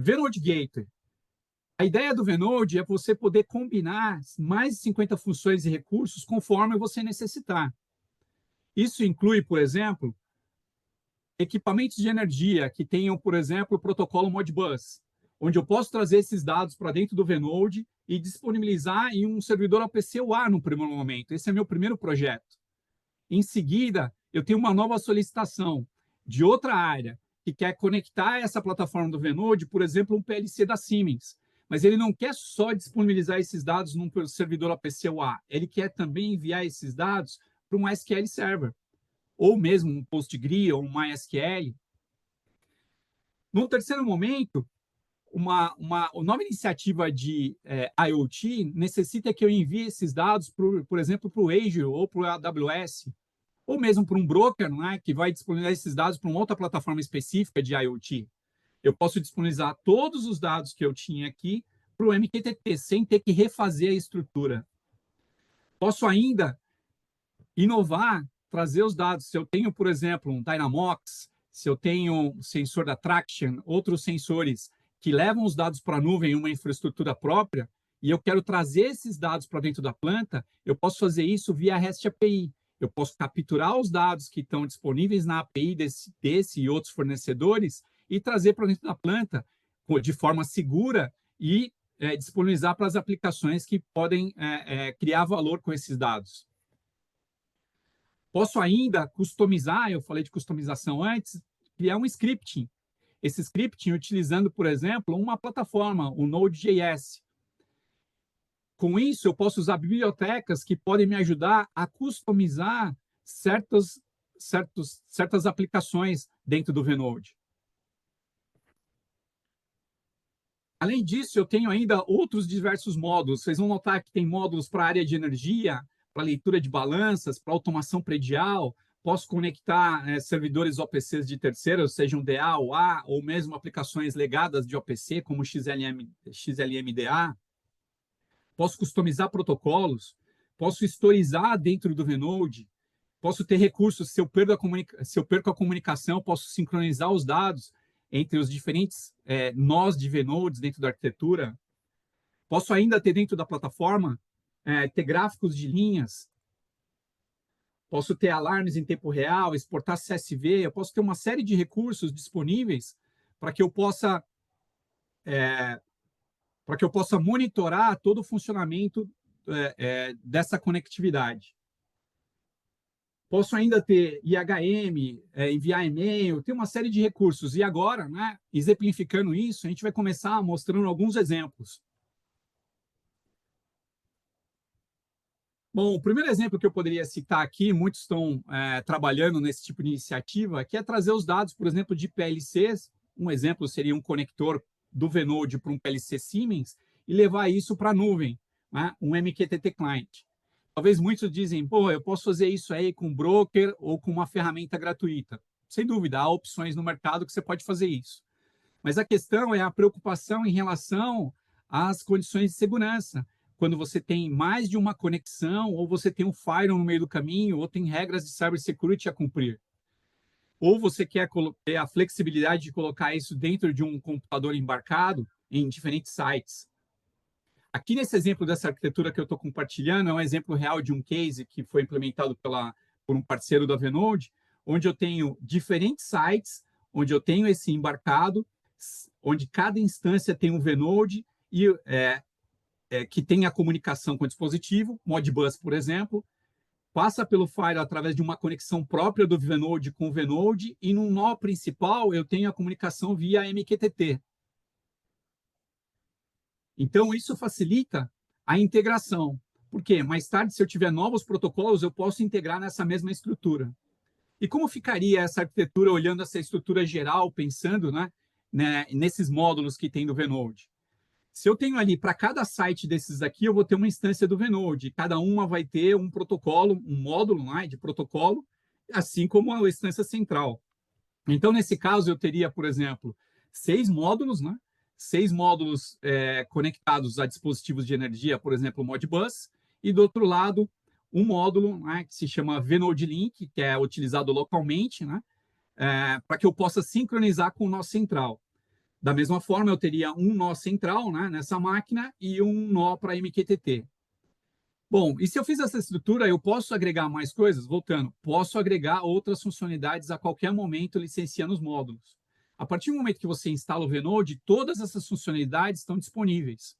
Vnode Gateway. A ideia do Vnode é você poder combinar mais de 50 funções e recursos conforme você necessitar. Isso inclui, por exemplo, equipamentos de energia que tenham, por exemplo, o protocolo Modbus, onde eu posso trazer esses dados para dentro do Vnode e disponibilizar em um servidor OPC UA no primeiro momento. Esse é meu primeiro projeto. Em seguida, eu tenho uma nova solicitação de outra área que quer conectar essa plataforma do Vnode, por exemplo, um PLC da Siemens. Mas ele não quer só disponibilizar esses dados num servidor OPC UA, ele quer também enviar esses dados para um SQL Server, ou mesmo um PostgreSQL ou um MySQL. Num terceiro momento, uma nova iniciativa de IoT necessita que eu envie esses dados, por exemplo, para o Azure ou para o AWS, ou mesmo para um broker, né, que vai disponibilizar esses dados para uma outra plataforma específica de IoT. Eu posso disponibilizar todos os dados que eu tinha aqui para o MQTT, sem ter que refazer a estrutura. Posso ainda inovar, trazer os dados. Se eu tenho, por exemplo, um Dynamox, se eu tenho um sensor da Traction, outros sensores que levam os dados para a nuvem em uma infraestrutura própria, e eu quero trazer esses dados para dentro da planta, eu posso fazer isso via REST API. Eu posso capturar os dados que estão disponíveis na API desse e outros fornecedores e trazer para dentro da planta de forma segura e disponibilizar para as aplicações que podem criar valor com esses dados. Posso ainda customizar, eu falei de customização antes, criar um scripting. Esse scripting utilizando, por exemplo, uma plataforma, o Node.js. Com isso, eu posso usar bibliotecas que podem me ajudar a customizar certas aplicações dentro do Vnode. Além disso, eu tenho ainda outros diversos módulos. Vocês vão notar que tem módulos para a área de energia, para leitura de balanças, para automação predial. Posso conectar servidores OPCs de terceiros, sejam DA ou A, ou mesmo aplicações legadas de OPC, como XLMDA. Posso customizar protocolos, posso historizar dentro do Vnode, posso ter recursos, se eu perco a comunicação, posso sincronizar os dados entre os diferentes nós de Vnodes dentro da arquitetura. Posso ainda ter dentro da plataforma, ter gráficos de linhas, posso ter alarmes em tempo real, exportar CSV, eu posso ter uma série de recursos disponíveis para que eu possa monitorar todo o funcionamento dessa conectividade. Posso ainda ter IHM, enviar e-mail, tem uma série de recursos. E agora, né, exemplificando isso, a gente vai começar mostrando alguns exemplos. Bom, o primeiro exemplo que eu poderia citar aqui, muitos estão trabalhando nesse tipo de iniciativa, que é trazer os dados, por exemplo, de PLCs. Um exemplo seria um conector do Vnode para um PLC Siemens e levar isso para a nuvem, né? Um MQTT Client. Talvez muitos dizem, pô, eu posso fazer isso aí com um broker ou com uma ferramenta gratuita. Sem dúvida, há opções no mercado que você pode fazer isso. Mas a questão é a preocupação em relação às condições de segurança. Quando você tem mais de uma conexão, ou você tem um firewall no meio do caminho, ou tem regras de cybersecurity a cumprir. Ou você quer ter a flexibilidade de colocar isso dentro de um computador embarcado em diferentes sites. Aqui nesse exemplo dessa arquitetura que eu estou compartilhando, é um exemplo real de um case que foi implementado por um parceiro da Vnode, onde eu tenho diferentes sites, onde eu tenho esse embarcado, onde cada instância tem um Vnode e que tem a comunicação com o dispositivo, Modbus, por exemplo, passa pelo firewall através de uma conexão própria do Vnode com o Vnode, e no nó principal eu tenho a comunicação via MQTT. Então, isso facilita a integração. Porque mais tarde, se eu tiver novos protocolos, eu posso integrar nessa mesma estrutura. E como ficaria essa arquitetura olhando essa estrutura geral, pensando nesses módulos que tem do Vnode? Se eu tenho ali, para cada site desses aqui, eu vou ter uma instância do Vnode. Cada uma vai ter um protocolo, um módulo de protocolo, assim como a instância central. Então, nesse caso, eu teria, por exemplo, 6 módulos, 6 módulos conectados a dispositivos de energia, por exemplo, o Modbus, e do outro lado, um módulo que se chama Vnode Link, que é utilizado localmente, para que eu possa sincronizar com o nó central. Da mesma forma, eu teria um nó central, né, nessa máquina e um nó para MQTT. Bom, e se eu fiz essa estrutura, eu posso agregar mais coisas? Voltando, posso agregar outras funcionalidades a qualquer momento licenciando os módulos. A partir do momento que você instala o Vnode, todas essas funcionalidades estão disponíveis.